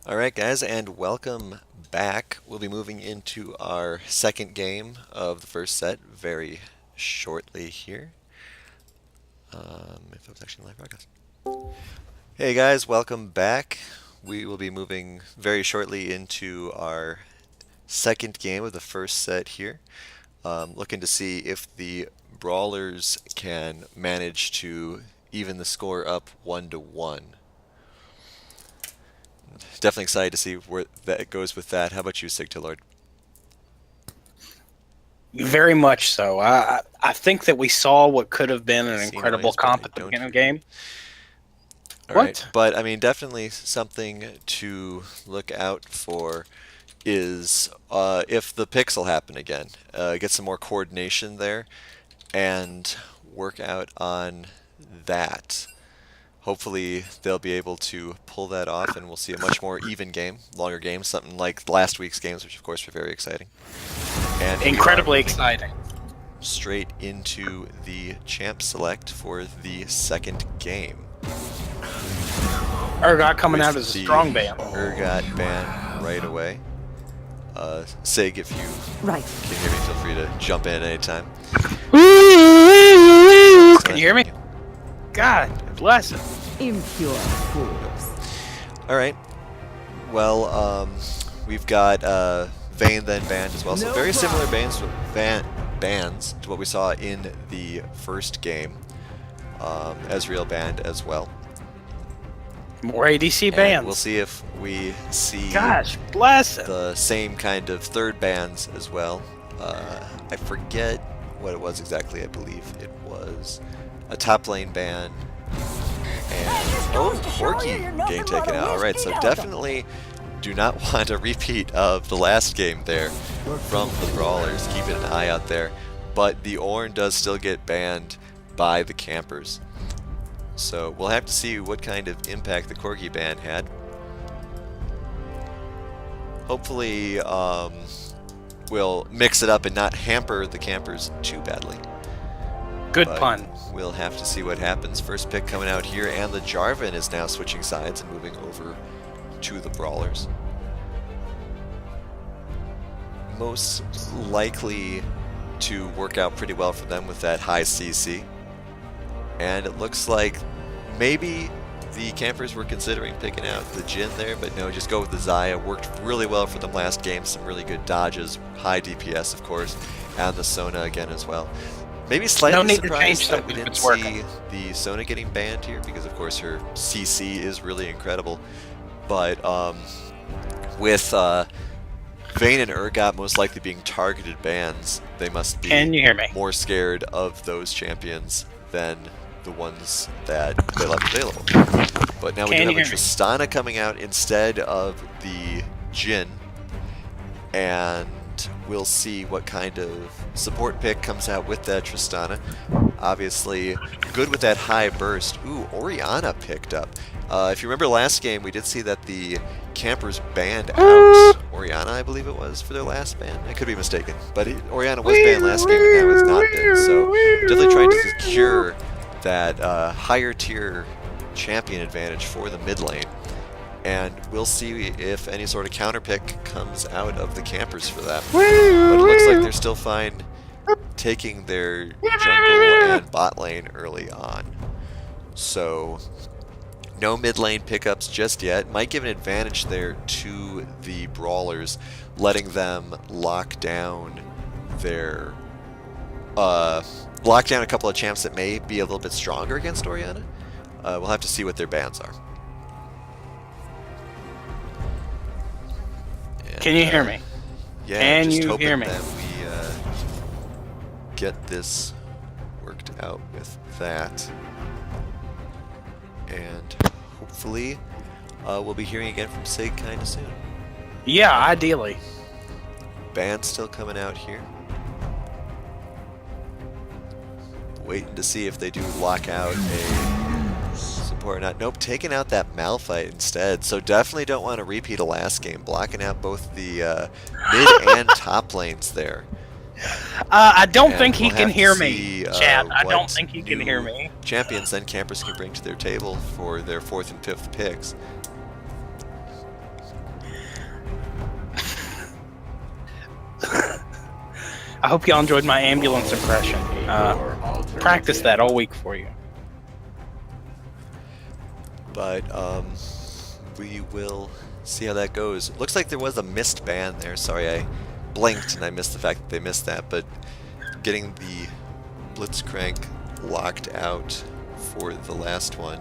Alright guys, and welcome back. We'll be moving into our second game of the first set very shortly here. If it was actually live broadcast. Hey guys, welcome back. We will be moving very shortly into our second game of the first set here. Looking to see if the Brawlers can manage to even the score up 1-1. Definitely excited to see where that goes with that. How about you, Sigtilord? Very much so. I think that we saw what could have been an incredible comp at the beginning of the game. All right, but I mean, definitely something to look out for is if the pixel happen again, get some more coordination there and work out on that. Hopefully they'll be able to pull that off and we'll see a much more even game, longer game, something like last week's games, which of course were very exciting. And incredibly exciting. Straight into the champ select for the second game. Urgot coming out as a strong ban. Urgot ban right away. Sig, if you can hear me, feel free to jump in at any time. Can you hear me? God bless it. Impure fools. Alright. Well, we've got Vayne then banned as well. So very similar bans to what we saw in the first game. Ezreal banned as well. More ADC bans. We'll see if we see the same kind of third bans as well. I forget what it was exactly. I believe it was a top lane ban and Corki getting taken out. Alright, so definitely do not want a repeat of the last game there from the Brawlers. Keeping an eye out there. but the Ornn does still get banned by the campers. So we'll have to see what kind of impact the Corgi ban had. Hopefully, we'll mix it up and not hamper the campers too badly. Good But pun. we'll have to see what happens. First pick coming out here, and the Jarvan is now switching sides and moving over to the Brawlers. Most likely to work out pretty well for them with that high CC. And it looks like maybe the campers were considering picking out the Jhin there, but no, just go with the Xayah. Worked really well for them last game. Some really good dodges, high DPS of course, and the Sona again as well. Maybe slightly surprised that we didn't see the Sona getting banned here, because of course her CC is really incredible. But with Vayne and Urgot most likely being targeted bans, they must be more scared of those champions than the ones that they left available. But now we do have a Tristana coming out instead of the Jhin, and we'll see what kind of support pick comes out with that Tristana. Obviously, good with that high burst. Ooh, Orianna picked up. If you remember last game, we did see that the campers banned out Orianna, I believe it was, for their last ban. I could be mistaken, but Orianna was banned last game and now has not been. So definitely trying to secure that higher tier champion advantage for the mid lane. And we'll see if any sort of counter pick comes out of the campers for that. But it looks like they're still fine taking their jungle and bot lane early on. So no mid lane pickups just yet. Might give an advantage there to the Brawlers, letting them lock down their lock down a couple of champs that may be a little bit stronger against Orianna. We'll have to see what their bans are. And, can you hear me? Yeah, can just you hoping hear me? that we get this worked out with that. And hopefully we'll be hearing again from Sig kind of soon. Yeah, ideally. Ban still coming out here. Waiting to see if they do lock out a support or not. Nope, taking out that Malphite instead. So definitely don't want to repeat a last game. Blocking out both the mid and top lanes there. I don't think we'll he can hear me, see, Chad. I don't think he can hear me. Champions then campers can bring to their table for their 4th and 5th picks. I hope y'all enjoyed my ambulance impression. Practice that all week for you. But we will see how that goes. Looks like there was a missed ban there. Sorry, I blinked and I missed the fact that they missed that. But getting the Blitzcrank locked out for the last one.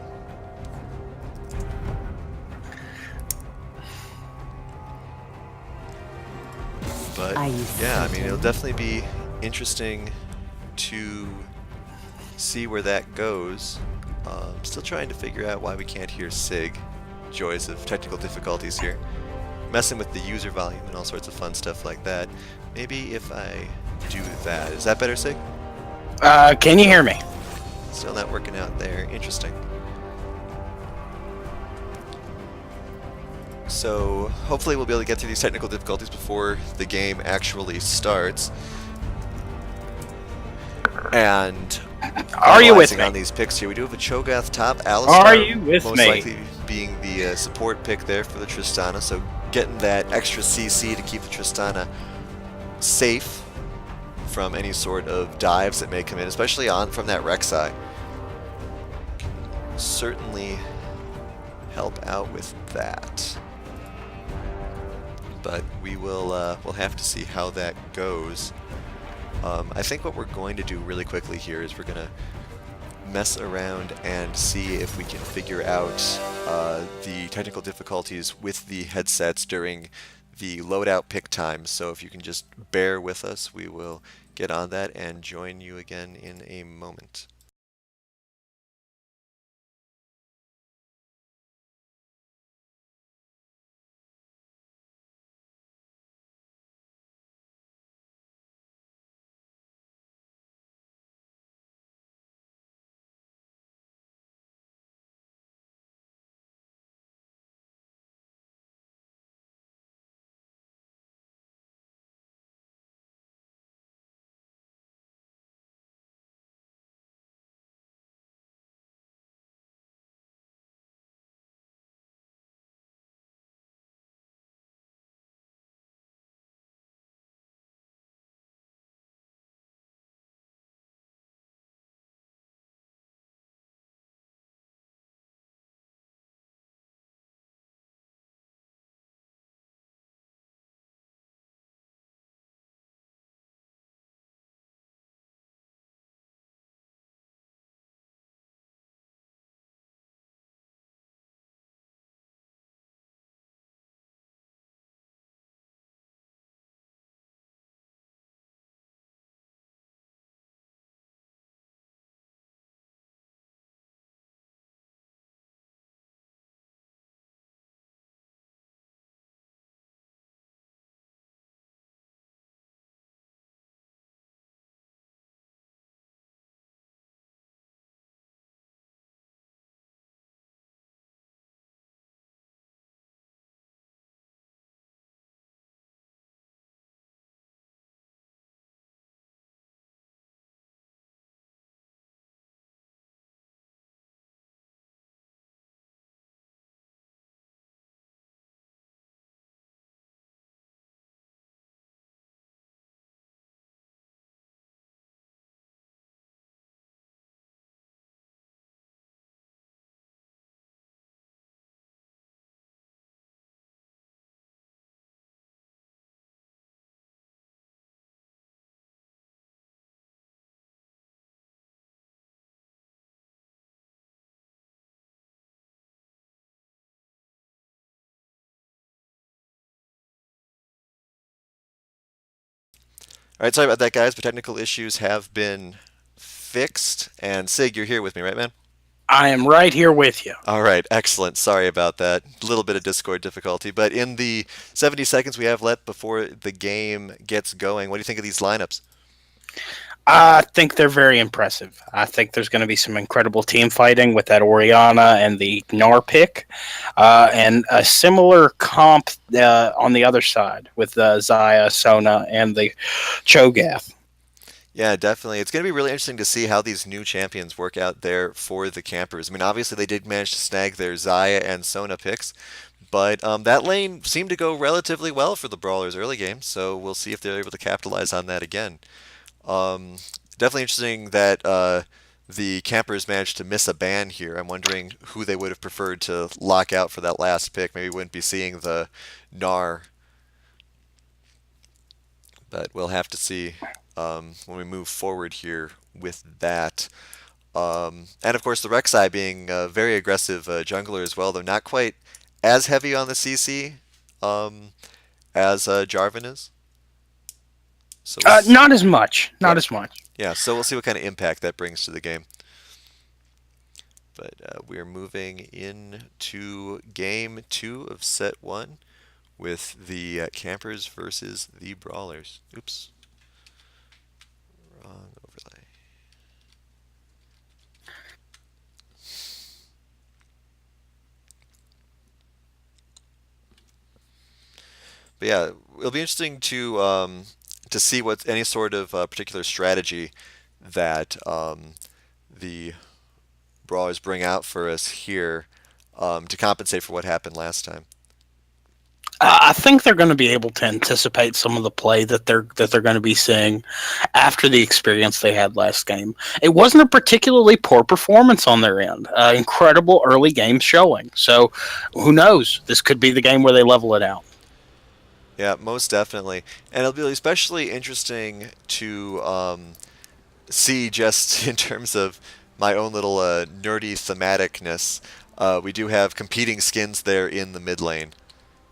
But yeah, I mean, it'll definitely be interesting to see where that goes. Still trying to figure out why we can't hear Sig. Joys of technical difficulties here. Messing with the user volume and all sorts of fun stuff like that. Maybe if I do that. Is that better, Sig? Can you hear me? Still not working out there. Interesting. So hopefully we'll be able to get through these technical difficulties before the game actually starts. And are you with me on these picks here? We do have a Cho'Gath top. Alistar are you with most me? likely being the support pick there for the Tristana. So getting that extra CC to keep the Tristana safe from any sort of dives that may come in, especially from that Rek'Sai. Certainly help out with that. But we will we'll have to see how that goes. I think what we're going to do really quickly here is we're going to mess around and see if we can figure out the technical difficulties with the headsets during the loadout pick time. So if you can just bear with us, we will get on that and join you again in a moment. All right, sorry about that, guys, but technical issues have been fixed. And Sig, you're here with me, right, man? I am right here with you. All right, excellent. Sorry about that. A little bit of Discord difficulty, but in the 70 seconds we have left before the game gets going, what do you think of these lineups? I think they're very impressive. I think there's going to be some incredible team fighting with that Oriana and the Gnar pick, and a similar comp on the other side with Zaya, Sona, and the Cho'Gath. Yeah, definitely. It's going to be really interesting to see how these new champions work out there for the campers. I mean, obviously they did manage to snag their Zaya and Sona picks, but that lane seemed to go relatively well for the Brawlers early game, so we'll see if they're able to capitalize on that again. Um, Definitely interesting that the campers managed to miss a ban here. I'm wondering who they would have preferred to lock out for that last pick. Maybe we wouldn't be seeing the Gnar, but we'll have to see when we move forward here with that. And of course, the Rek'Sai being a very aggressive jungler as well, though not quite as heavy on the CC as Jarvan is. So not as much. Not yeah. as much. Yeah, so we'll see what kind of impact that brings to the game. But we're moving into game 2 of set 1 with the campers versus the brawlers. Oops. Wrong overlay. But yeah, it'll be interesting to see what any sort of particular strategy that the brawlers bring out for us here to compensate for what happened last time. I think they're going to be able to anticipate some of the play that they're going to be seeing after the experience they had last game. It wasn't a particularly poor performance on their end. Incredible early game showing. So who knows? This could be the game where they level it out. Yeah, most definitely. And it'll be especially interesting to see just in terms of my own little nerdy thematicness. We do have competing skins there in the mid lane.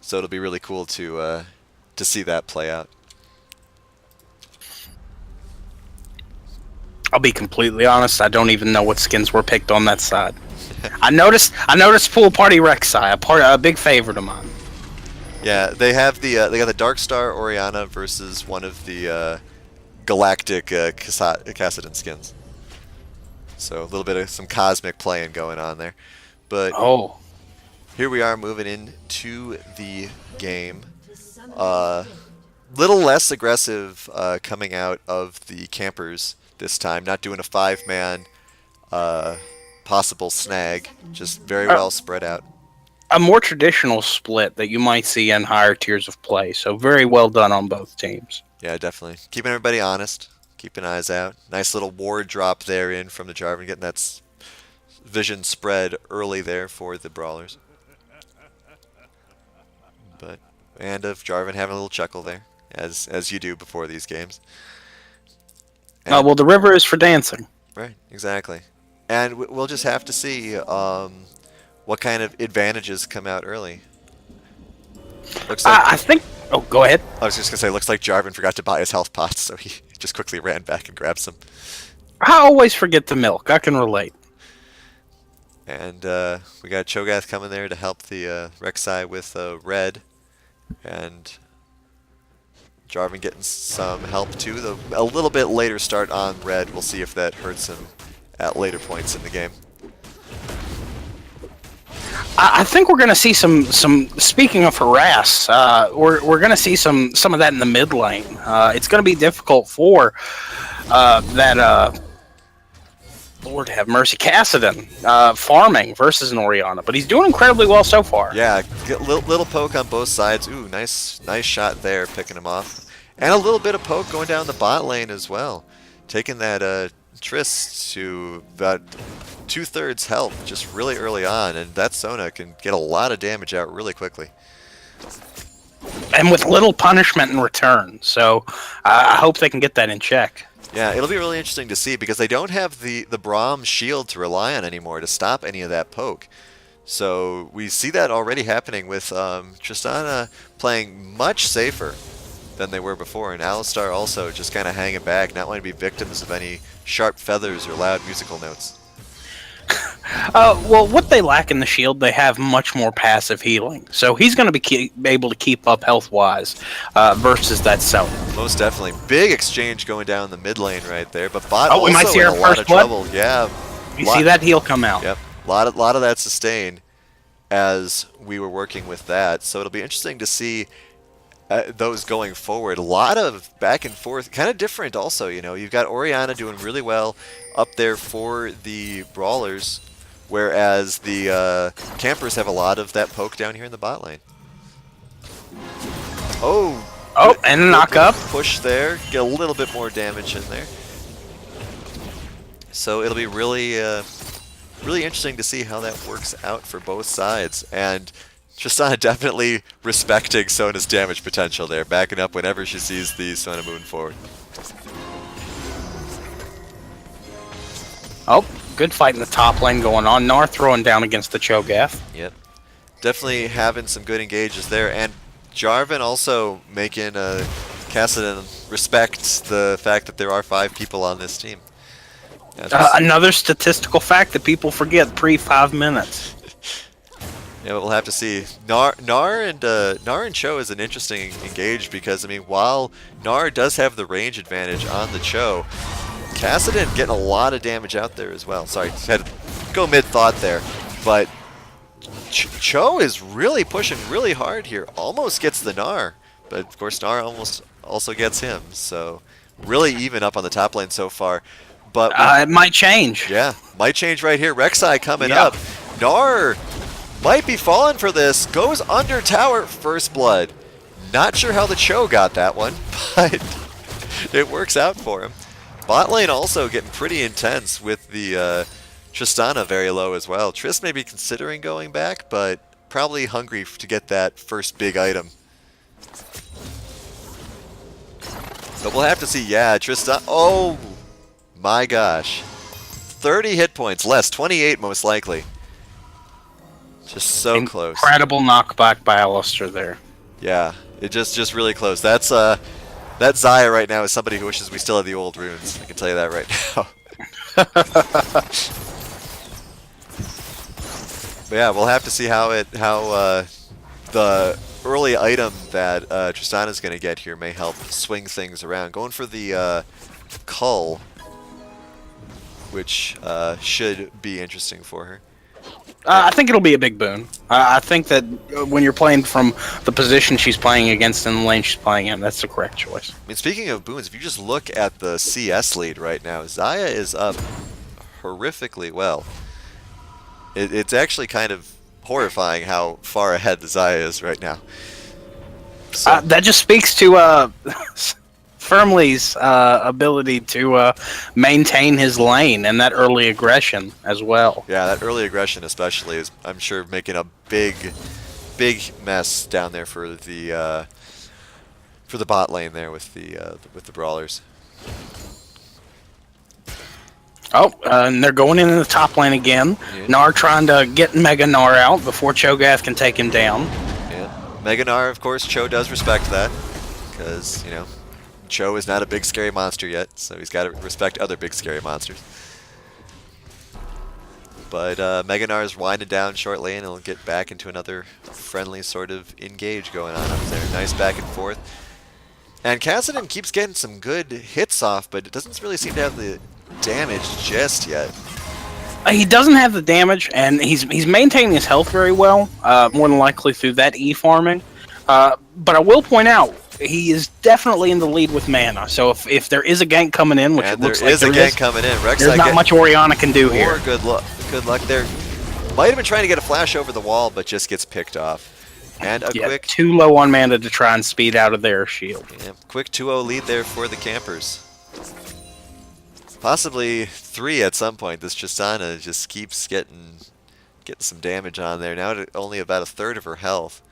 So it'll be really cool to see that play out. I'll be completely honest. I don't even know what skins were picked on that side. I noticed Pool Party Rek'Sai, a big favorite of mine. Yeah, they have they got the Dark Star Oriana versus one of the Galactic Kassadin skins. So a little bit of some cosmic playing going on there. But here we are moving into the game. Little less aggressive coming out of the campers this time. Not doing a 5-man possible snag. Just very well spread out. A more traditional split that you might see in higher tiers of play. So very well done on both teams. Yeah, definitely. Keeping everybody honest. Keeping eyes out. Nice little ward drop there in from the Jarvan. Getting that vision spread early there for the brawlers. And of Jarvan having a little chuckle there, as you do before these games. And, well, the river is for dancing. Right, exactly. And we'll just have to see what kind of advantages come out early. Looks like I think... Oh, go ahead. I was just going to say, looks like Jarvan forgot to buy his health pots, so he just quickly ran back and grabbed some. I always forget the milk. I can relate. And we got Cho'Gath coming there to help the Rek'Sai with red. And Jarvan getting some help too. A little bit later start on red. We'll see if that hurts him at later points in the game. I think we're going to see some. Speaking of harass, we're going to see some of that in the mid lane. It's going to be difficult for that. Lord have mercy, Kassadin farming versus an Oriana, but he's doing incredibly well so far. Yeah, get little poke on both sides. Ooh, nice shot there, picking him off, and a little bit of poke going down the bot lane as well, taking that Triss to about 2/3 health just really early on, and that Sona can get a lot of damage out really quickly. And with little punishment in return, so I hope they can get that in check. Yeah, it'll be really interesting to see because they don't have the Braum shield to rely on anymore to stop any of that poke. So we see that already happening with Tristana playing much safer than they were before. And Alistar also just kind of hanging back, not wanting to be victims of any sharp feathers or loud musical notes. Well, what they lack in the shield, they have much more passive healing. So he's going to be able to keep up health-wise versus that Sony. Most definitely. Big exchange going down the mid lane right there. But bot we might also see in our a lot first of blood. trouble. Yeah. You see that heal come out. Yep. Lot of that sustain as we were working with that. So it'll be interesting to see those going forward. A lot of back and forth, kind of different also, you know. You've got Orianna doing really well up there for the Brawlers, whereas the Campers have a lot of that poke down here in the bot lane. Oh, and a knock up. Push there, get a little bit more damage in there. So it'll be really, really interesting to see how that works out for both sides. And Tristana definitely respecting Sona's damage potential there, backing up whenever she sees the Sona moving forward. Oh, good fight in the top lane going on. Gnar throwing down against the Cho'Gath. Yep. Definitely having some good engages there. And Jarvan also making Kassadin respect the fact that there are 5 people on this team. Another statistical fact that people forget pre-5 minutes. Yeah, but we'll have to see. Gnar and Cho is an interesting engage because, I mean, while Gnar does have the range advantage on the Cho, Kassadin getting a lot of damage out there as well. Sorry, had to go mid-thought there. But Cho is really pushing really hard here. Almost gets the Gnar. But, of course, Gnar almost also gets him. So, really even up on the top lane so far. But it might change. Yeah, might change right here. Rek'Sai coming up. Gnar might be falling for this. Goes under tower, first blood. Not sure how the Cho got that one, but it works out for him. Bot lane also getting pretty intense with the Tristana very low as well. Trist may be considering going back, but probably hungry to get that first big item. But we'll have to see. Yeah, Tristana. Oh my gosh. 30 hit points less, 28 most likely. Just so close. Incredible knockback by Alistar there. Yeah, it just really close. That's that Xayah right now is somebody who wishes we still had the old runes. I can tell you that right now. But yeah, we'll have to see how the early item that Tristana is going to get here may help swing things around. Going for the Cull, which should be interesting for her. I think it'll be a big boon. I think that when you're playing from the position she's playing against and the lane she's playing in, that's the correct choice. I mean, speaking of boons, if you just look at the CS lead right now, Xayah is up horrifically well. It's actually kind of horrifying how far ahead the Xayah is right now. So. That just speaks to Firmly's ability to maintain his lane and that early aggression as well. Yeah, that early aggression especially is, I'm sure, making a big mess down there for the bot lane there with the brawlers. Oh, and they're going in the top lane again. Yeah. Gnar trying to get Mega Gnar out before Cho'Gath can take him down. Yeah, Mega Gnar, of course, Cho does respect that because, you know, Cho is not a big scary monster yet, so he's got to respect other big scary monsters. But Mega Gnar is winding down shortly, and he'll get back into another friendly sort of engage going on up there. Nice back and forth. And Kassadin keeps getting some good hits off, but it doesn't really seem to have the damage just yet. He doesn't have the damage, and he's maintaining his health very well, more than likely through that E-farming. But I will point out, he is definitely in the lead with mana. So if there is a gank coming in, which it looks like there is, coming in. Rek'Sai there's not much Orianna can do here. Good luck there. Might have been trying to get a flash over the wall, but just gets picked off. And a quick... too low on mana to try and speed out of their shield. Yeah, quick 2-0 lead there for the Campers. Possibly 3 at some point. This Tristana just keeps getting some damage on there. Now at only about a third of her health.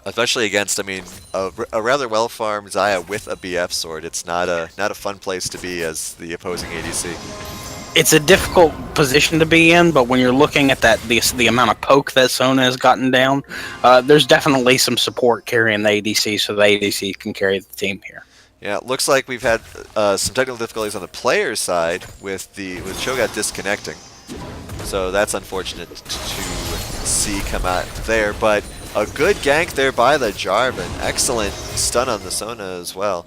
Especially against, I mean, a rather well-farmed Xayah with a BF sword. It's not a fun place to be as the opposing ADC. It's a difficult position to be in, but when you're looking at the amount of poke that Sona has gotten down, there's definitely some support carrying the ADC, so the ADC can carry the team here. Yeah, it looks like we've had some technical difficulties on the player's side with Cho'Gath disconnecting. So that's unfortunate to see come out there, but a good gank there by the Jarvan. Excellent stun on the Sona as well.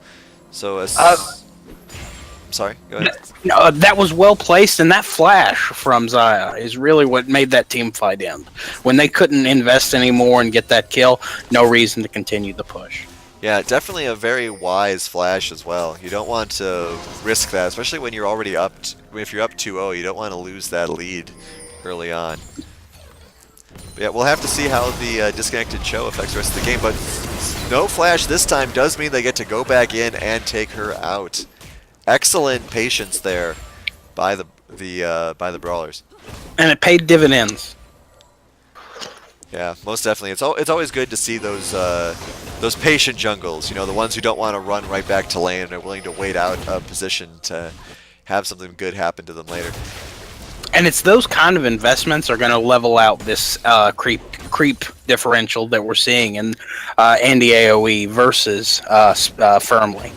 So sorry, go ahead. No, that was well placed, and that flash from Xayah is really what made that team fight end. When they couldn't invest anymore and get that kill, no reason to continue the push. Yeah, definitely a very wise flash as well. You don't want to risk that, especially when you're already up. If you're up 2-0, you don't want to lose that lead early on. But yeah, we'll have to see how the disconnected Cho affects the rest of the game. But no flash this time does mean they get to go back in and take her out. Excellent patience there by the brawlers. And it paid dividends. Yeah, most definitely. It's always good to see those patient jungles. You know, the ones who don't want to run right back to lane and are willing to wait out a position to have something good happen to them later. And it's those kind of investments are going to level out this creep differential that we're seeing in Andy AoE versus Firmly.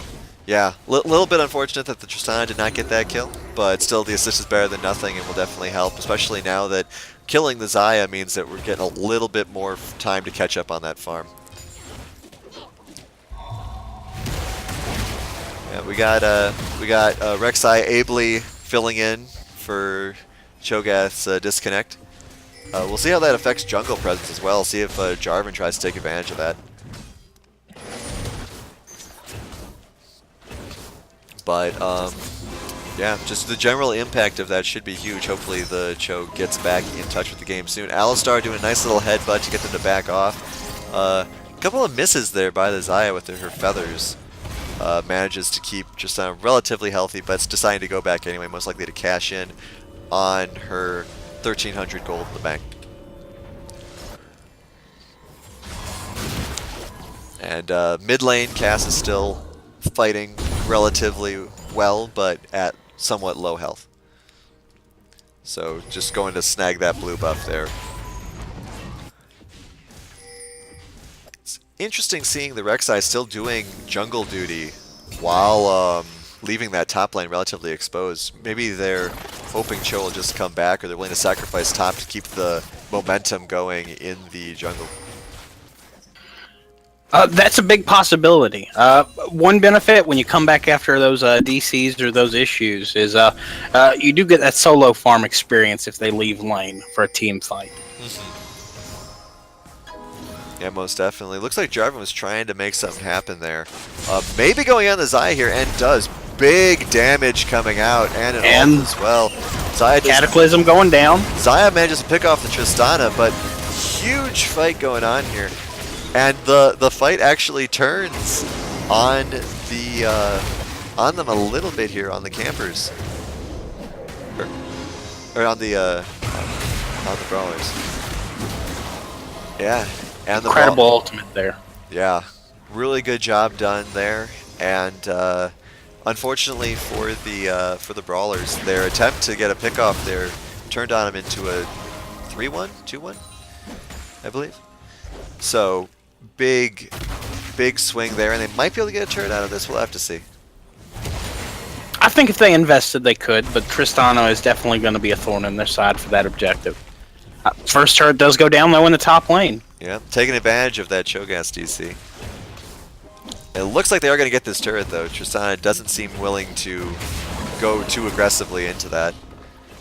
Yeah, little bit unfortunate that the Tristana did not get that kill, but still the assist is better than nothing and will definitely help, especially now that killing the Xayah means that we're getting a little bit more time to catch up on that farm. Yeah, we got Rek'Sai ably filling in for Cho'Gath's disconnect. We'll see how that affects jungle presence as well. See if Jarvan tries to take advantage of that. But yeah, just the general impact of that should be huge. Hopefully the Cho gets back in touch with the game soon. Alistar doing a nice little headbutt to get them to back off. A couple of misses there by the Xayah with her feathers. Manages to keep Tristana relatively healthy, but it's deciding to go back anyway, most likely to cash in on her 1,300 gold in the bank. And mid lane, Cass is still fighting relatively well, but at somewhat low health. So just going to snag that blue buff there. It's interesting seeing the Rek'Sai still doing jungle duty while leaving that top lane relatively exposed. Maybe they're hoping Cho will just come back, or they're willing to sacrifice top to keep the momentum going in the jungle. That's a big possibility. One benefit when you come back after those DCs or those issues is you do get that solo farm experience if they leave lane for a team fight. Yeah, most definitely. Looks like Jarvan was trying to make something happen there. Maybe going on the Xayah here, and does. Big damage coming out, and an ult as well. Xayah Cataclysm going down. Xayah manages to pick off the Tristana, but huge fight going on here. And the fight actually turns on them a little bit here on the campers, or on the brawlers. Yeah, and the incredible ultimate there. Yeah, really good job done there. And unfortunately for the brawlers, their attempt to get a pick off there turned on them into a 3-1, 2-1, I believe. So. Big swing there, and they might be able to get a turret out of this. We'll have to see. I think if they invested, they could, but Tristana is definitely going to be a thorn in their side for that objective. First turret does go down low in the top lane. Yeah, taking advantage of that Cho'Gath DC. It looks like they are going to get this turret, though. Tristana doesn't seem willing to go too aggressively into that,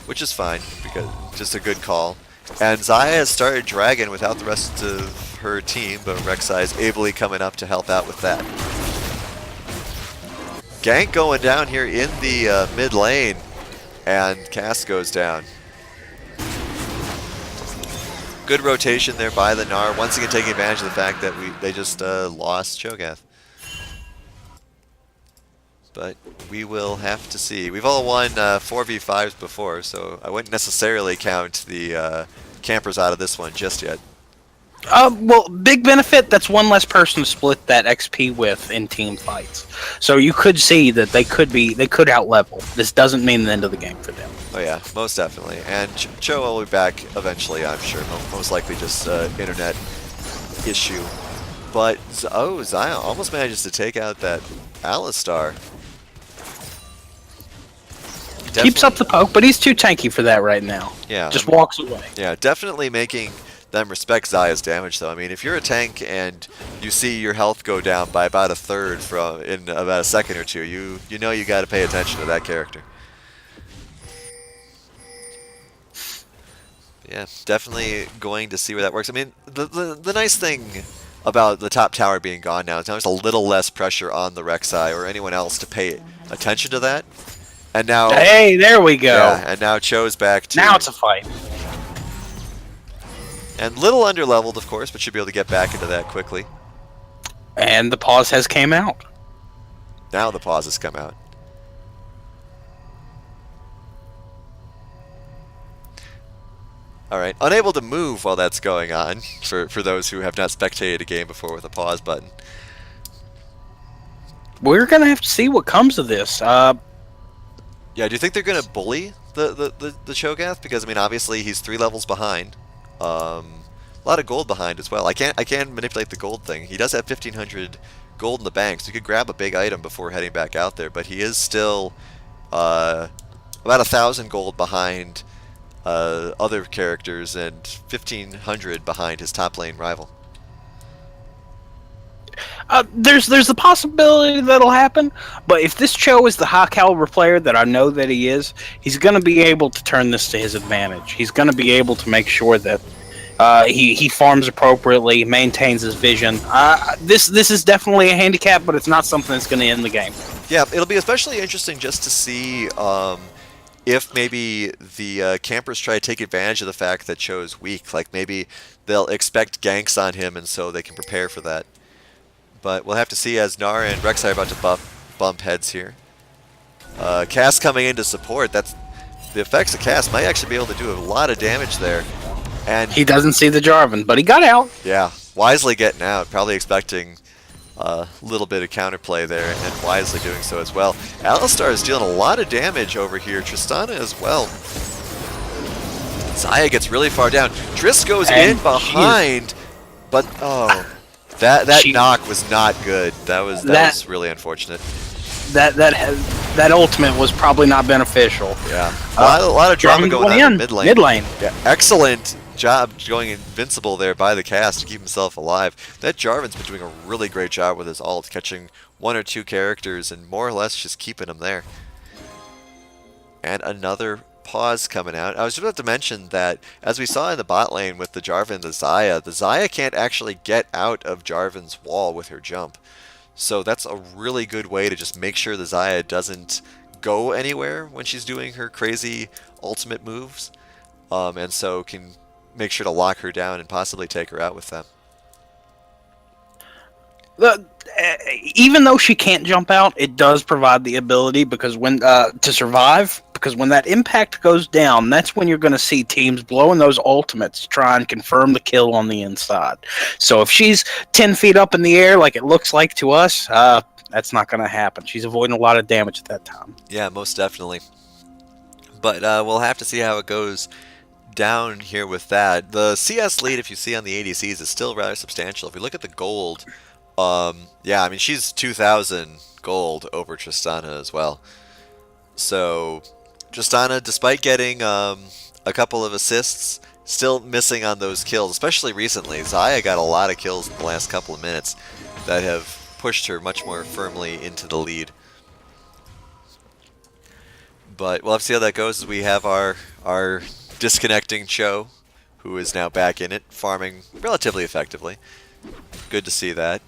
which is fine, because just a good call. And Xayah has started Dragon without the rest of her team, but Rek'Sai is ably coming up to help out with that. Gank going down here in the mid lane, and Cass goes down. Good rotation there by the Gnar, once again taking advantage of the fact that they just lost Cho'Gath. But we will have to see. We've all won 4v5s before, so I wouldn't necessarily count the campers out of this one just yet. Well, big benefit, that's one less person to split that XP with in team fights. So you could see that they could out-level. This doesn't mean the end of the game for them. Oh yeah, most definitely. And Cho will be back eventually, I'm sure. Most likely just internet issue. But oh, Zion almost manages to take out that Alistar. Keeps up Definitely, the poke, but he's too tanky for that right now. yeah, Just walks away. yeah, definitely making them respect Zaya's damage though. I mean, if you're a tank and you see your health go down by about a third from in about a second or two, you know you got to pay attention to that character. Yeah, definitely going to see where that works. I mean, the nice thing about the top tower being gone now is now there's a little less pressure on the Rek'Sai or anyone else to pay attention to that. And now, Hey, there we go. yeah, and now Cho's back to... Now it's a fight. And little underleveled, of course, but should be able to get back into that quickly. And the pause has came out. Now the pause has come out. Alright, unable to move while that's going on, for those who have not spectated a game before with a pause button. We're going to have to see what comes of this. Yeah, do you think they're going to bully the Cho'Gath? Because, I mean, obviously he's 3 levels behind. A lot of gold behind as well. I can manipulate the gold thing. He does have 1,500 gold in the bank, so you could grab a big item before heading back out there, but he is still about 1,000 gold behind other characters and 1,500 behind his top lane rival. There's the possibility that'll happen, but if this Cho is the high caliber player that I know that he is, he's going to be able to turn this to his advantage. He's going to be able to make sure that he farms appropriately, maintains his vision. This is definitely a handicap, but it's not something that's going to end the game. Yeah, it'll be especially interesting just to see if maybe the campers try to take advantage of the fact that Cho is weak. Like maybe they'll expect ganks on him, and so they can prepare for that. But we'll have to see as Gnar and Rek'Sai are about to bump heads here. Cass coming in to support. That's the effects of Cass might actually be able to do a lot of damage there. And He doesn't see the Jarvan, but he got out. yeah, wisely getting out. Probably expecting a little bit of counterplay there, and then wisely doing so as well. Alistar is dealing a lot of damage over here. Tristana as well. Xayah gets really far down. Triss goes in behind, but oh. That knock was not good. That was really unfortunate. That ultimate was probably not beneficial. Yeah, a lot of drama going on in mid lane. Mid lane. Yeah, excellent job going invincible there by the cast to keep himself alive. That Jarvan's been doing a really great job with his ult, catching 1 or 2 characters and more or less just keeping them there. And another pause coming out. I was just about to mention that as we saw in the bot lane with the Jarvan and the Xayah can't actually get out of Jarvan's wall with her jump. So that's a really good way to just make sure the Xayah doesn't go anywhere when she's doing her crazy ultimate moves. And so can make sure to lock her down and possibly take her out with them. Even though she can't jump out, it does provide the ability because when to survive. Because when that impact goes down, that's when you're going to see teams blowing those ultimates to try and confirm the kill on the inside. So if she's 10 feet up in the air, like it looks like to us, that's not going to happen. She's avoiding a lot of damage at that time. Yeah, most definitely. But we'll have to see how it goes down here with that. The CS lead, if you see on the ADCs, is still rather substantial. If we look at the gold, yeah, I mean, she's 2,000 gold over Tristana as well. So Tristana, despite getting a couple of assists, still missing on those kills, especially recently. Xayah got a lot of kills in the last couple of minutes that have pushed her much more firmly into the lead. But we'll have to see how that goes as we have our disconnecting Cho, who is now back in it, farming relatively effectively. Good to see that.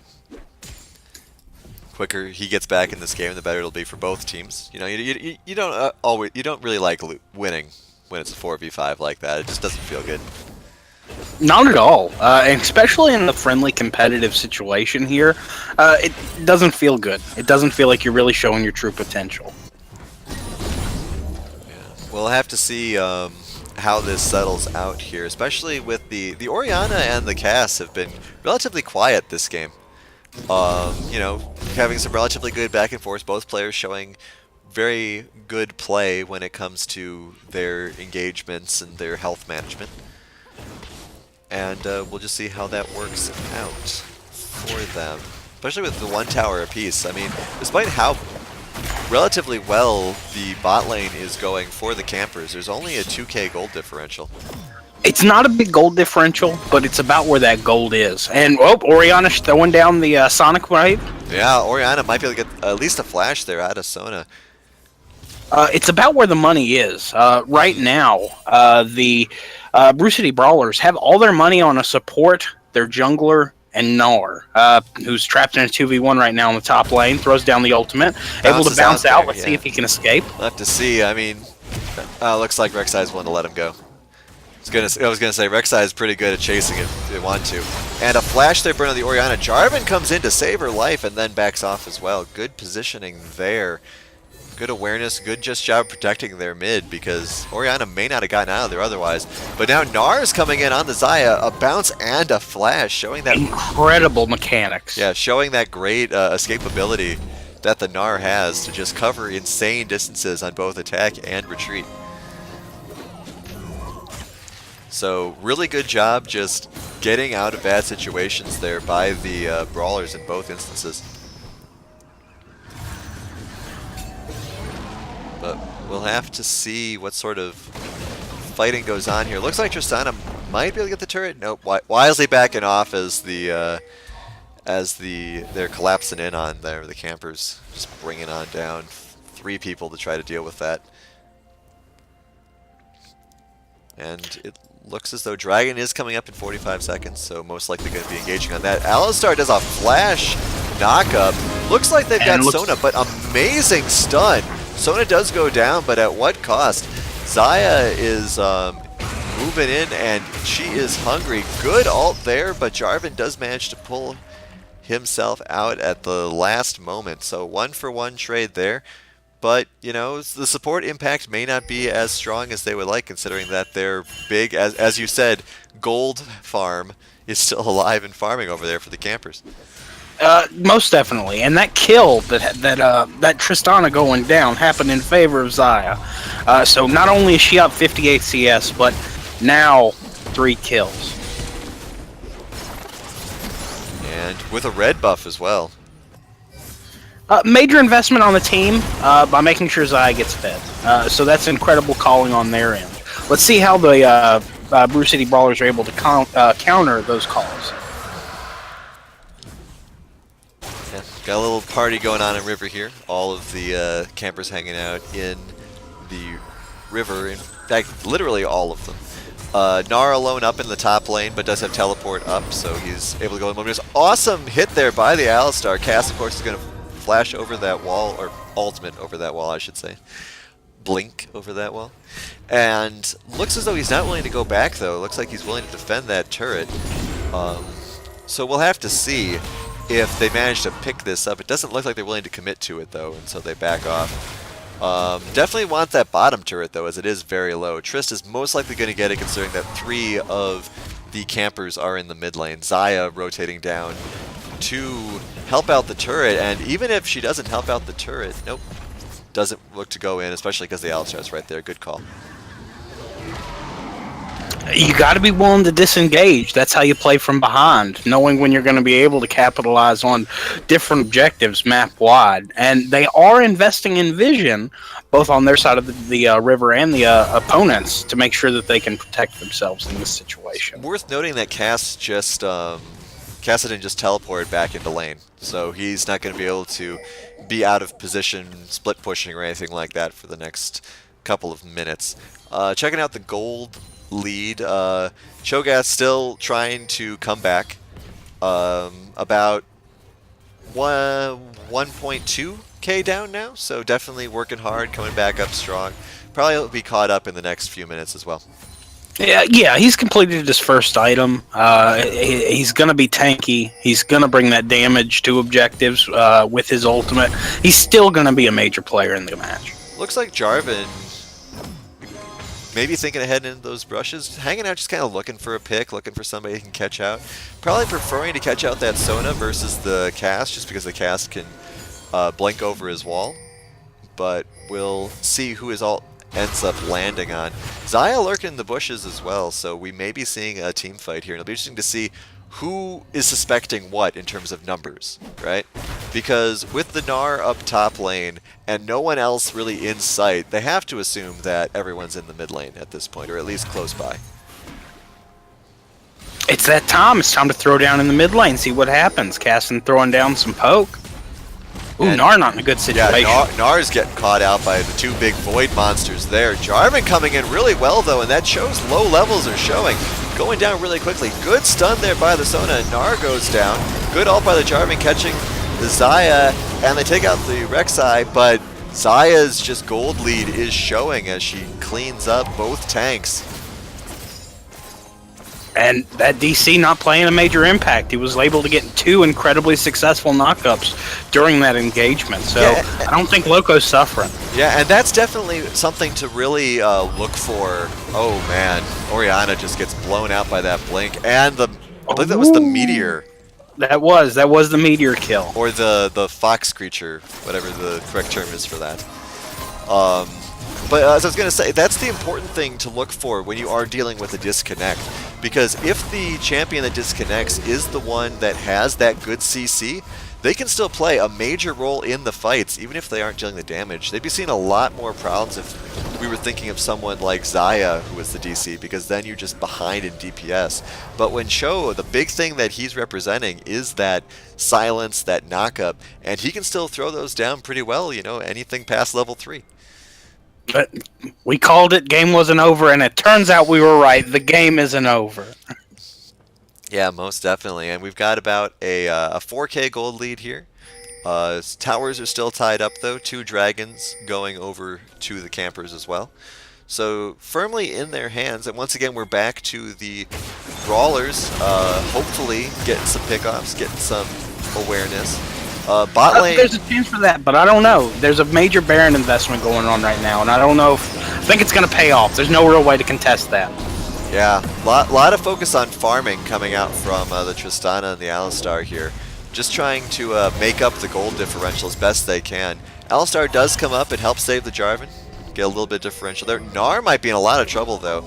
Quicker he gets back in this game, the better it'll be for both teams. You know, you don't really like winning when it's a 4v5 like that. It just doesn't feel good. Not at all, and especially in the friendly competitive situation here, it doesn't feel good. It doesn't feel like you're really showing your true potential. Yeah. We'll have to see how this settles out here, especially with the Orianna and the Cass have been relatively quiet this game. You know, having some relatively good back and forth, both players showing very good play when it comes to their engagements and their health management. And we'll just see how that works out for them, especially with the 1 tower apiece. I mean, despite how relatively well the bot lane is going for the campers, there's only a 2k gold differential. It's not a big gold differential, but it's about where that gold is. And, Oriana's throwing down the Sonic Wave. Yeah, Oriana might be able to get at least a flash there out of Sona. It's about where the money is. Right now, the Brew City Brawlers have all their money on a support, their jungler, and Gnar, who's trapped in a 2v1 right now in the top lane, throws down the ultimate, able to bounce out. Let's see if he can escape. We'll have to see. I mean, looks like Rek'Sai's willing to let him go. I was gonna say Rek'Sai is pretty good at chasing if they want to. And a flash there burn on the Oriana. Jarvan comes in to save her life and then backs off as well. Good positioning there. Good awareness, good just job protecting their mid, because Oriana may not have gotten out of there otherwise. But now Gnar is coming in on the Xayah, a bounce and a flash, showing that incredible mechanics. Yeah, showing that great escapability that the Gnar has to just cover insane distances on both attack and retreat. So really good job just getting out of bad situations there by the Brawlers in both instances. But we'll have to see what sort of fighting goes on here. Looks like Tristana might be able to get the turret. Nope, wisely backing off as they're collapsing in on there. The campers just bringing on down 3 people to try to deal with that. And it looks as though Dragon is coming up in 45 seconds, so most likely going to be engaging on that. Alistar does a flash knockup. Looks like they've got Sona, but amazing stun. Sona does go down, but at what cost? Xayah is moving in, and she is hungry. Good ult there, but Jarvan does manage to pull himself out at the last moment. So 1-for-1 trade there. But, you know, the support impact may not be as strong as they would like, considering that their big, as you said, gold farm is still alive and farming over there for the campers. Most definitely, and that kill that Tristana going down happened in favor of Xayah. So not only is she up 58 CS, but now 3 kills. And with a red buff as well. Major investment on the team by making sure Xayah gets fed. So that's incredible calling on their end. Let's see how the Brew City Brawlers are able to counter those calls. Yeah, got a little party going on in River here. All of the campers hanging out in the river. In fact, literally all of them. Gnar alone up in the top lane, but does have teleport up, so he's able to go in. There's awesome hit there by the Alistar. Cass, of course, is going to flash over that wall, or ultimate over that wall, I should say. Blink over that wall. And looks as though he's not willing to go back, though. Looks like he's willing to defend that turret. So we'll have to see if they manage to pick this up. It doesn't look like they're willing to commit to it, though, and so they back off. Definitely want that bottom turret, though, as it is very low. Trist is most likely going to get it, considering that 3 of the campers are in the mid lane. Xayah rotating down to help out the turret, and even if she doesn't help out the turret, nope, doesn't look to go in, especially because the Alistar is right there. Good call. You got to be willing to disengage. That's how you play from behind, knowing when you're going to be able to capitalize on different objectives map-wide. And they are investing in vision, both on their side of the river and the opponents, to make sure that they can protect themselves in this situation. Worth noting that Cass just Kassadin just teleported back into lane, so he's not going to be able to be out of position, split pushing or anything like that for the next couple of minutes. Checking out the gold lead, Cho'Gath still trying to come back. About 1.2k down now, so definitely working hard, coming back up strong. Probably will be caught up in the next few minutes as well. Yeah, he's completed his first item. He's going to be tanky. He's going to bring that damage to objectives with his ultimate. He's still going to be a major player in the match. Looks like Jarvan maybe thinking ahead into those brushes, hanging out, just kind of looking for a pick, looking for somebody he can catch out. Probably preferring to catch out that Sona versus the Cass, just because the Cass can blink over his wall. but we'll see who his ult ends up landing on. Xayah lurking in the bushes as well, so we may be seeing a team fight here. It'll be interesting to see who is suspecting what in terms of numbers, right? Because with the Gnar up top lane and no one else really in sight, they have to assume that everyone's in the mid lane at this point, or at least close by. It's that time. It's time to throw down in the mid lane, see what happens. Cassin throwing down some poke. Ooh, And- Gnar not in a good situation. Yeah, Gnar's getting caught out by the two big Void monsters there. Jarvan coming in really well, though, and that shows low levels are showing. Going down really quickly. Good stun there by the Sona, and Gnar goes down. Good ult by the Jarvan catching the Xayah, and they take out the Rek'Sai, but Xayah's just gold lead is showing as she cleans up both tanks. And that DC not playing a major impact. He was able to get 2 incredibly successful knockups during that engagement. So Yeah. I don't think Loco's suffering. Yeah, and that's definitely something to really look for. Oh man, Orianna just gets blown out by that blink, and I believe that was the meteor, That was the meteor kill. or the fox creature, whatever the correct term is for that. But as I was going to say, that's the important thing to look for when you are dealing with a disconnect. Because if the champion that disconnects is the one that has that good CC, they can still play a major role in the fights, even if they aren't dealing the damage. They'd be seeing a lot more problems if we were thinking of someone like Xayah, who was the DC, because then you're just behind in DPS. But when Cho, the big thing that he's representing is that silence, that knockup, and he can still throw those down pretty well, you know, anything past level 3. But we called it, game wasn't over, and it turns out we were right. The game isn't over. Yeah, most definitely. And we've got about a 4K gold lead here. Towers are still tied up, though. 2 dragons going over to the campers as well. So firmly in their hands. And once again, we're back to the brawlers. Hopefully getting some pickoffs, getting some awareness. Bot lane. There's a chance for that, but I don't know. There's a major Baron investment going on right now, and I don't know if... I think it's going to pay off. There's no real way to contest that. Yeah, lot of focus on farming coming out from the Tristana and the Alistar here. Just trying to make up the gold differential as best they can. Alistar does come up and help save the Jarvan. Get a little bit differential there. Gnar might be in a lot of trouble, though.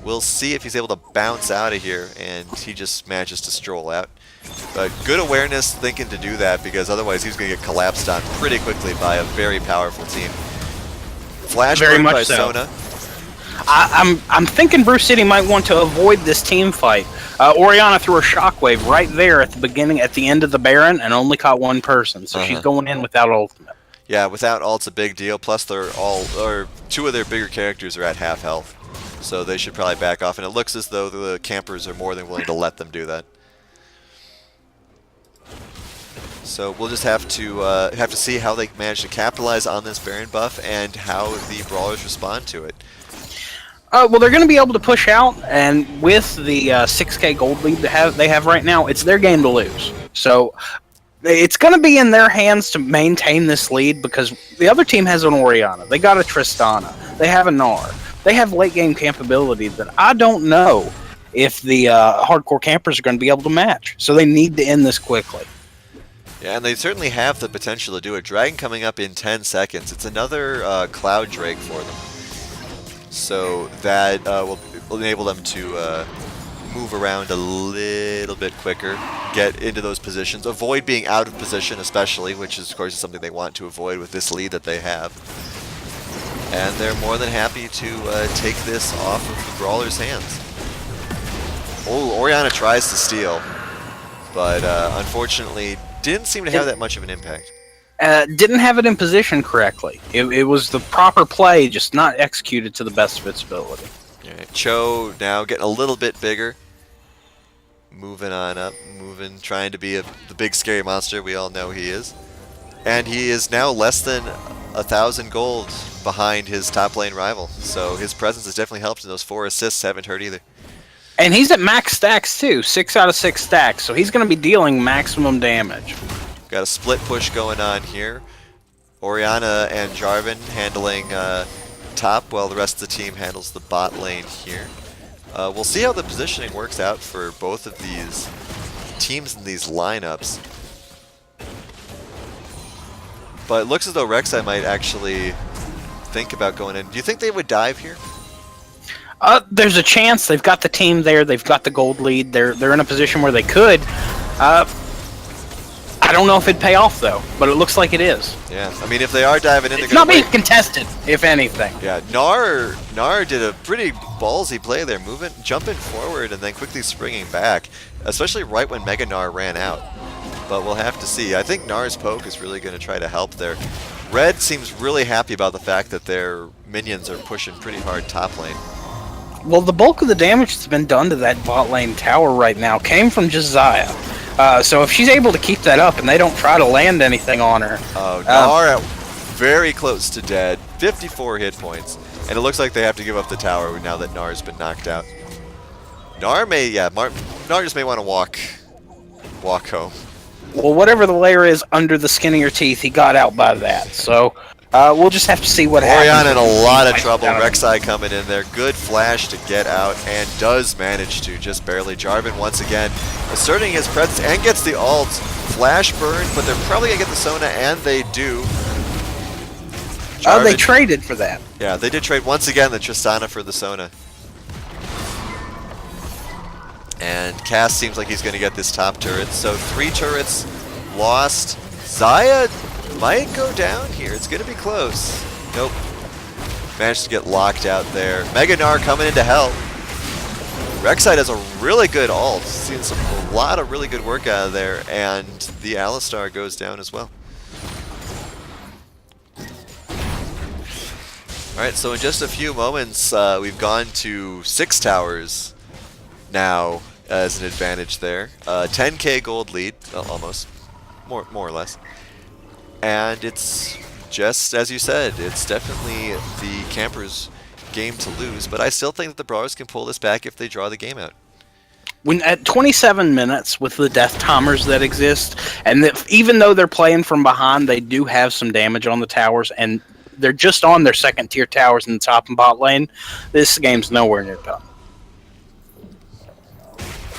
We'll see if he's able to bounce out of here, and he just manages to stroll out. But good awareness thinking to do that, because otherwise he's going to get collapsed on pretty quickly by a very powerful team. Flash Very burn much by so. Sona. I'm thinking Bruce City might want to avoid this team fight. Orianna threw a shockwave right there at the beginning, at the end of the Baron, and only caught one person, so she's going in without ultimate. Yeah, without ult's a big deal. Plus, they're all, or 2 of their bigger characters are at half health, so they should probably back off. And it looks as though the campers are more than willing to let them do that. So we'll just have to see how they manage to capitalize on this Baron buff and how the brawlers respond to it. Well, they're going to be able to push out, and with the 6K gold lead they have right now, it's their game to lose. So it's going to be in their hands to maintain this lead, because the other team has an Orianna, they got a Tristana, they have a Gnar, they have late game capability that I don't know if the hardcore campers are going to be able to match. So they need to end this quickly. Yeah, and they certainly have the potential to do it. Dragon coming up in 10 seconds. It's another Cloud Drake for them. So that will enable them to move around a little bit quicker, get into those positions, avoid being out of position especially, which is, of course, something they want to avoid with this lead that they have. And they're more than happy to take this off of the Brawler's hands. Oh, Orianna tries to steal, but unfortunately didn't seem to have that much of an impact. Didn't have it in position correctly. It was the proper play, just not executed to the best of its ability. Alright, Cho now getting a little bit bigger. Moving on up, trying to be the big scary monster we all know he is. And he is now less than 1,000 gold behind his top lane rival. So his presence has definitely helped, and those 4 assists haven't hurt either. And he's at max stacks too, 6 out of 6 stacks, so he's going to be dealing maximum damage. Got a split push going on here. Orianna and Jarvan handling top, while the rest of the team handles the bot lane here. We'll see how the positioning works out for both of these teams in these lineups. But it looks as though Rek'Sai might actually think about going in. Do you think they would dive here? There's a chance. They've got the team there. They've got the gold lead. They're in a position where they could. I don't know if it'd pay off though, but it looks like it is. Yeah, I mean, if they are diving in, It's not being contested, if anything. Yeah, Gnar did a pretty ballsy play there, jumping forward and then quickly springing back, especially right when Mega Gnar ran out. But we'll have to see. I think Gnar's poke is really going to try to help there. Red seems really happy about the fact that their minions are pushing pretty hard top lane. Well, the bulk of the damage that's been done to that bot lane tower right now came from just Xayah. So if she's able to keep that up and they don't try to land anything on her... Oh, Gnar very close to dead. 54 hit points. And it looks like they have to give up the tower now that Gnar's been knocked out. Gnar just may want to walk home. Well, whatever the layer is under the skin of your teeth, he got out by that. So we'll just have to see what happens. Orion in a lot of trouble. Rek'Sai coming in there. Good flash to get out and does manage to just barely. Jarvan once again asserting his presence and gets the ult. Flash burn, but they're probably going to get the Sona, and they do. Oh, they traded for that. Yeah, they did trade once again the Tristana for the Sona. And Cass seems like he's going to get this top turret. So 3 turrets lost. Xayah might go down here. It's going to be close. Nope. Managed to get locked out there. Mega Gnar coming in to help. Rek'Sai does a really good ult. Seen a lot of really good work out of there. And the Alistar goes down as well. Alright, so in just a few moments, we've gone to 6 towers now as an advantage there. 10k gold lead, almost. More or less. And it's just as you said, it's definitely the campers' game to lose, but I still think that the Brawlers can pull this back if they draw the game out. When at 27 minutes with the death timers that exist, and even though they're playing from behind, they do have some damage on the towers, and they're just on their second tier towers in the top and bot lane. This game's nowhere near done.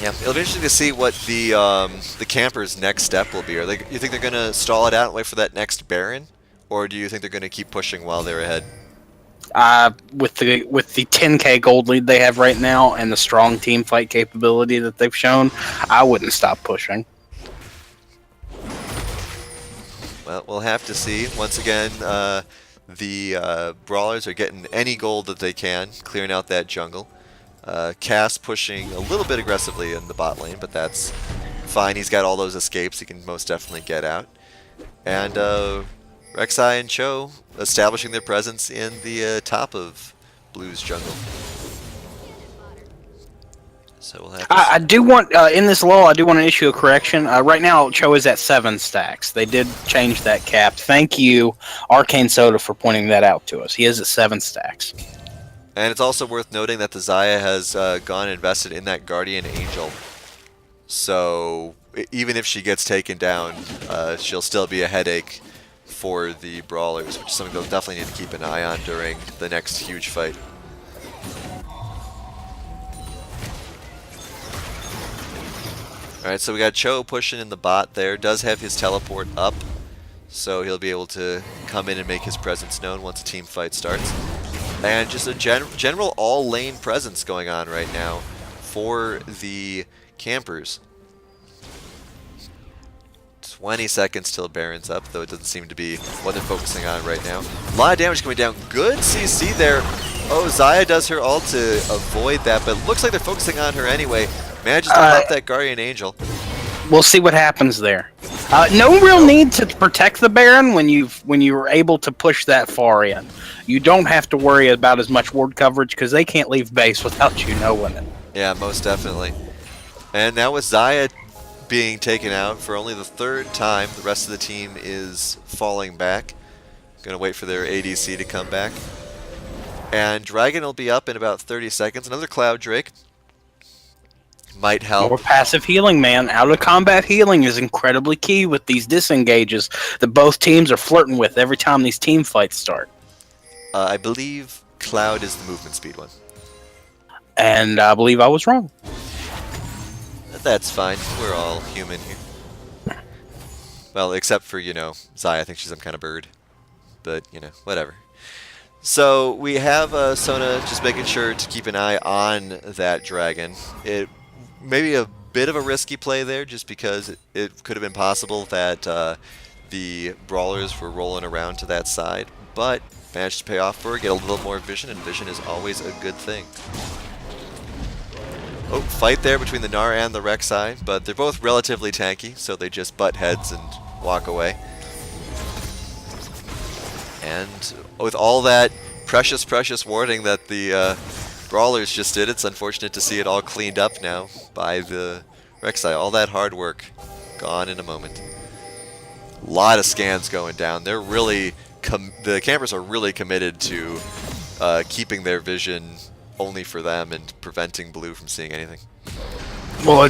Yeah, it'll be interesting to see what the campers' next step will be. You think they're going to stall it out and wait for that next Baron, or do you think they're going to keep pushing while they're ahead? With the 10k gold lead they have right now and the strong team fight capability that they've shown, I wouldn't stop pushing. Well, we'll have to see. Once again, the Brawlers are getting any gold that they can, clearing out that jungle. Cass pushing a little bit aggressively in the bot lane, but that's fine. He's got all those escapes he can most definitely get out. And Rek'Sai and Cho establishing their presence in the top of Blue's jungle. So we'll have to I do want, in this lull, I do want to issue a correction. Right now, Cho is at 7 stacks. They did change that cap. Thank you, Arcane Soda, for pointing that out to us. He is at 7 stacks. And it's also worth noting that the Xayah has gone and invested in that Guardian Angel. So even if she gets taken down, she'll still be a headache for the Brawlers, which is something they'll definitely need to keep an eye on during the next huge fight. Alright, so we got Cho pushing in the bot there. Does have his teleport up, so he'll be able to come in and make his presence known once a team fight starts. And just a general all-lane presence going on right now for the campers. 20 seconds till Baron's up, though it doesn't seem to be what they're focusing on right now. A lot of damage coming down. Good CC there. Oh, Xayah does her ult to avoid that, but it looks like they're focusing on her anyway. Manages to pop that Guardian Angel. We'll see what happens there. No real need to protect the Baron when you're able to push that far in. You don't have to worry about as much ward coverage because they can't leave base without you knowing it. Yeah, most definitely. And now with Xayah being taken out for only the 3rd time, the rest of the team is falling back. Gonna wait for their ADC to come back. And Dragon will be up in about 30 seconds. Another Cloud Drake might help. More passive healing, man. Out of combat healing is incredibly key with these disengages that both teams are flirting with every time these team fights start. I believe Cloud is the movement speed one. And I believe I was wrong. That's fine. We're all human here. Well, except for, Zai. I think she's some kind of bird. But, whatever. So we have Sona just making sure to keep an eye on that dragon. It maybe a bit of a risky play there, just because it could have been possible that the brawlers were rolling around to that side, but managed to pay off for her, get a little more vision, and vision is always a good thing. Oh, fight there between the Gnar and the Rek'Sai, but they're both relatively tanky, so they just butt heads and walk away. And with all that precious, precious warding that the brawlers just did, it's unfortunate to see it all cleaned up now by the Rek'Sai. All that hard work gone in a moment. A lot of scans going down. They're really the campers are really committed to keeping their vision only for them and preventing blue from seeing anything. Well,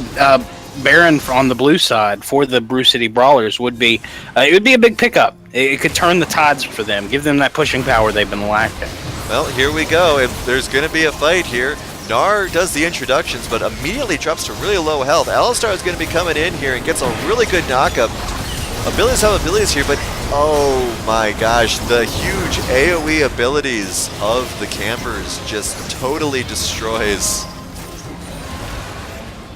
Baron on the blue side for the Brew City Brawlers would be it would be a big pickup. It could turn the tides for them, give them that pushing power they've been lacking. Well, here we go. If there's going to be a fight here, Gnar does the introductions, but immediately drops to really low health. Alistar is going to be coming in here and gets a really good knockup. Abilities have abilities here, but oh my gosh, the huge AoE abilities of the campers just totally destroys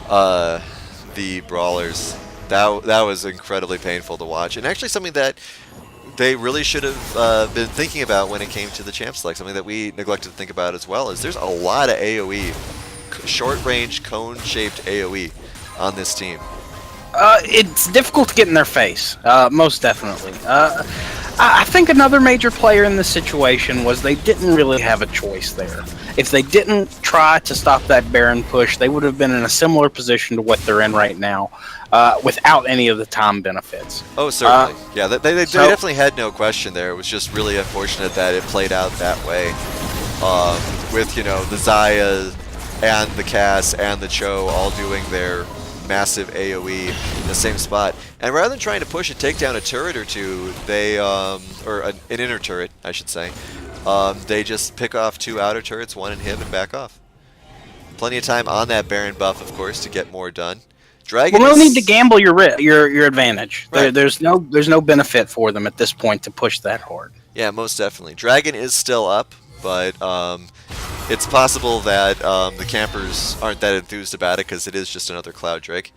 the brawlers. That was incredibly painful to watch, and actually something that they really should have been thinking about when it came to the champ select. Something that we neglected to think about as well is there's a lot of AoE, short-range cone-shaped AoE on this team. It's difficult to get in their face, most definitely. I think another major player in this situation was they didn't really have a choice there. If they didn't try to stop that Baron push, they would have been in a similar position to what they're in right now, without any of the time benefits. Oh, certainly. Yeah, they definitely had no question there. It was just really unfortunate that it played out that way. With, the Xayah and the Cass and the Cho all doing their massive AoE in the same spot. And rather than trying to push and take down a turret or two, they, or an inner turret, I should say, they just pick off 2 outer turrets, 1 in him, and back off. Plenty of time on that Baron buff, of course, to get more done. Dragon well, no need to gamble your advantage. Right. There's no benefit for them at this point to push that hard. Yeah, most definitely. Dragon is still up, but it's possible that the campers aren't that enthused about it because it is just another Cloud Drake.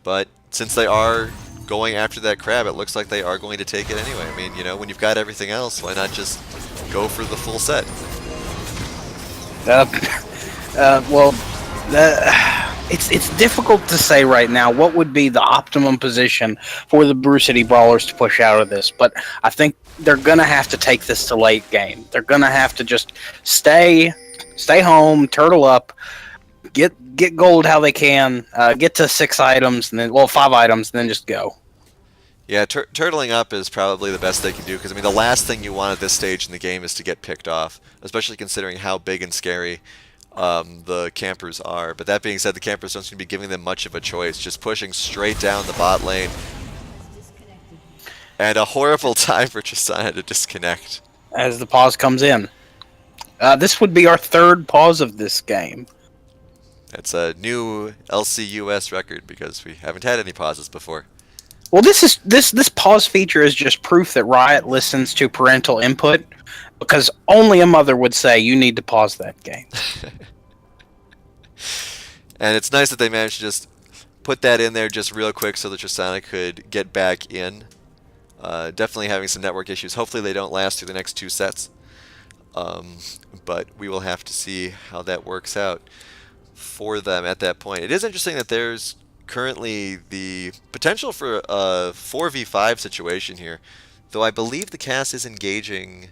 But since they are going after that crab, it looks like they are going to take it anyway. I mean, when you've got everything else, why not just go for the full set? It's difficult to say right now what would be the optimum position for the Brew City Brawlers to push out of this, but I think they're gonna have to take this to late game. They're gonna have to just stay home, turtle up, get gold how they can, get to 6 items, and then 5 items, and then just go. Yeah, turtling up is probably the best they can do, because I mean the last thing you want at this stage in the game is to get picked off, especially considering how big and scary the campers are. But that being said, the campers don't seem to be giving them much of a choice, just pushing straight down the bot lane. And a horrible time for Tristana to disconnect. As the pause comes in. This would be our 3rd pause of this game. That's a new LCUS record because we haven't had any pauses before. Well, this pause feature is just proof that Riot listens to parental input, because only a mother would say you need to pause that game. And it's nice that they managed to just put that in there just real quick so that Tristana could get back in. Definitely having some network issues. Hopefully they don't last through the next 2 sets. But we will have to see how that works out for them at that point. It is interesting that there's currently the potential for a 4v5 situation here, though I believe the Cass is engaging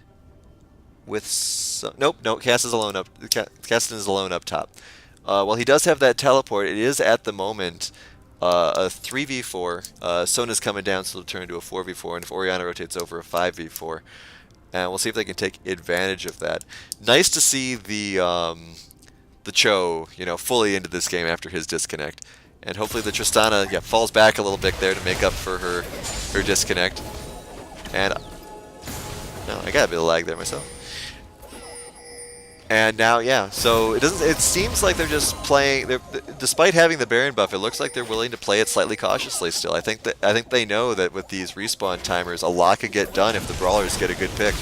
with nope, Cass is alone up. Cass is alone up top. While he does have that teleport, it is at the moment a 3v4. Sona's coming down, so it'll turn into a 4v4, and if Orianna rotates over, a 5v4. And we'll see if they can take advantage of that. Nice to see the Cho, fully into this game after his disconnect. And hopefully the Tristana, falls back a little bit there to make up for her disconnect. And no, I got a bit of lag there myself. And now, yeah. So it doesn't. It seems like they're just playing. Despite having the Baron buff, it looks like they're willing to play it slightly cautiously still. I think they know that with these respawn timers, a lot could get done if the brawlers get a good pick.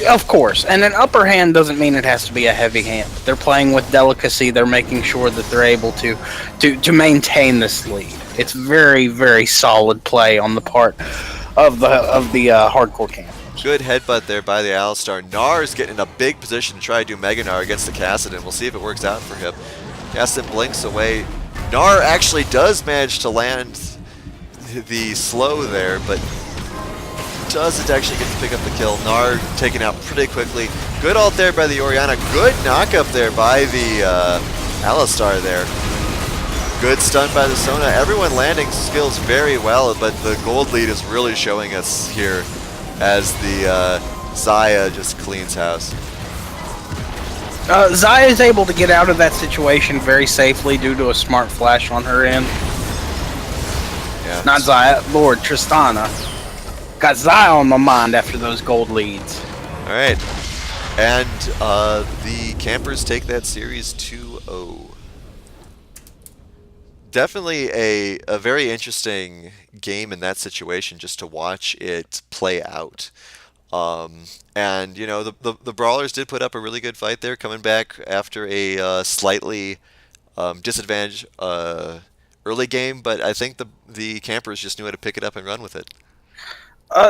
Of course, and an upper hand doesn't mean it has to be a heavy hand. They're playing with delicacy. They're making sure that they're able to maintain this lead. It's very very solid play on the part of the hardcore camp. Good headbutt there by the Alistar. Nar's getting in a big position to try to do Mega Gnar against the Kassadin. We'll see if it works out for him. Kassadin blinks away. Gnar actually does manage to land the slow there, but doesn't actually get to pick up the kill. Gnar taken out pretty quickly. Good ult there by the Orianna. Good knock up there by the Alistar there. Good stun by the Sona. Everyone landing skills very well, but the gold lead is really showing us here as the Xayah just cleans house. Xayah is able to get out of that situation very safely due to a smart flash on her end. Yeah. Not Xayah, Lord Tristana. Got Xayah on my mind after those gold leads. All right, and the campers take that series 2-0. Definitely a very interesting game in that situation, just to watch it play out. And you know the brawlers did put up a really good fight there, coming back after a slightly disadvantaged early game, but I think the campers just knew how to pick it up and run with it.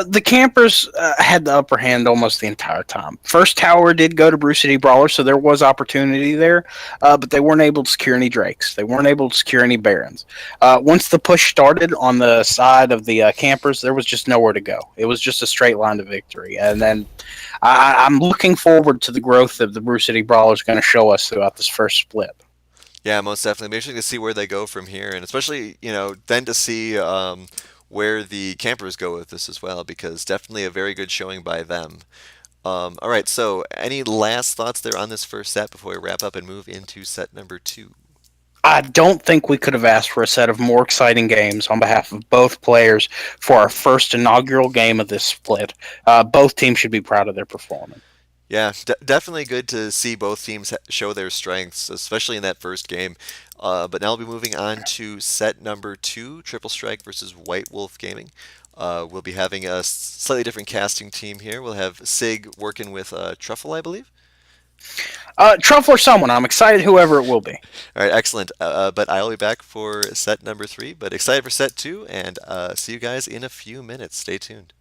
The campers had the upper hand almost the entire time. First tower did go to Brew City Brawler, so there was opportunity there, but they weren't able to secure any Drakes. They weren't able to secure any Barons. Once the push started on the side of the campers, there was just nowhere to go. It was just a straight line to victory. And then I'm looking forward to the growth that the Brew City Brawler is going to show us throughout this first split. Yeah, most definitely. Be interesting to see where they go from here, and especially then to see where the campers go with this as well, because definitely a very good showing by them. All right, so any last thoughts there on this first set before we wrap up and move into set number 2? I don't think we could have asked for a set of more exciting games on behalf of both players for our first inaugural game of this split. Both teams should be proud of their performance. Yeah, definitely good to see both teams show their strengths, especially in that first game. But now we'll be moving on to set number 2, Triple Strike versus White Wolf Gaming. We'll be having a slightly different casting team here. We'll have Sig working with Truffle, I believe. Truffle or someone. I'm excited whoever it will be. All right, excellent. But I'll be back for set number 3, but excited for set 2, and see you guys in a few minutes. Stay tuned.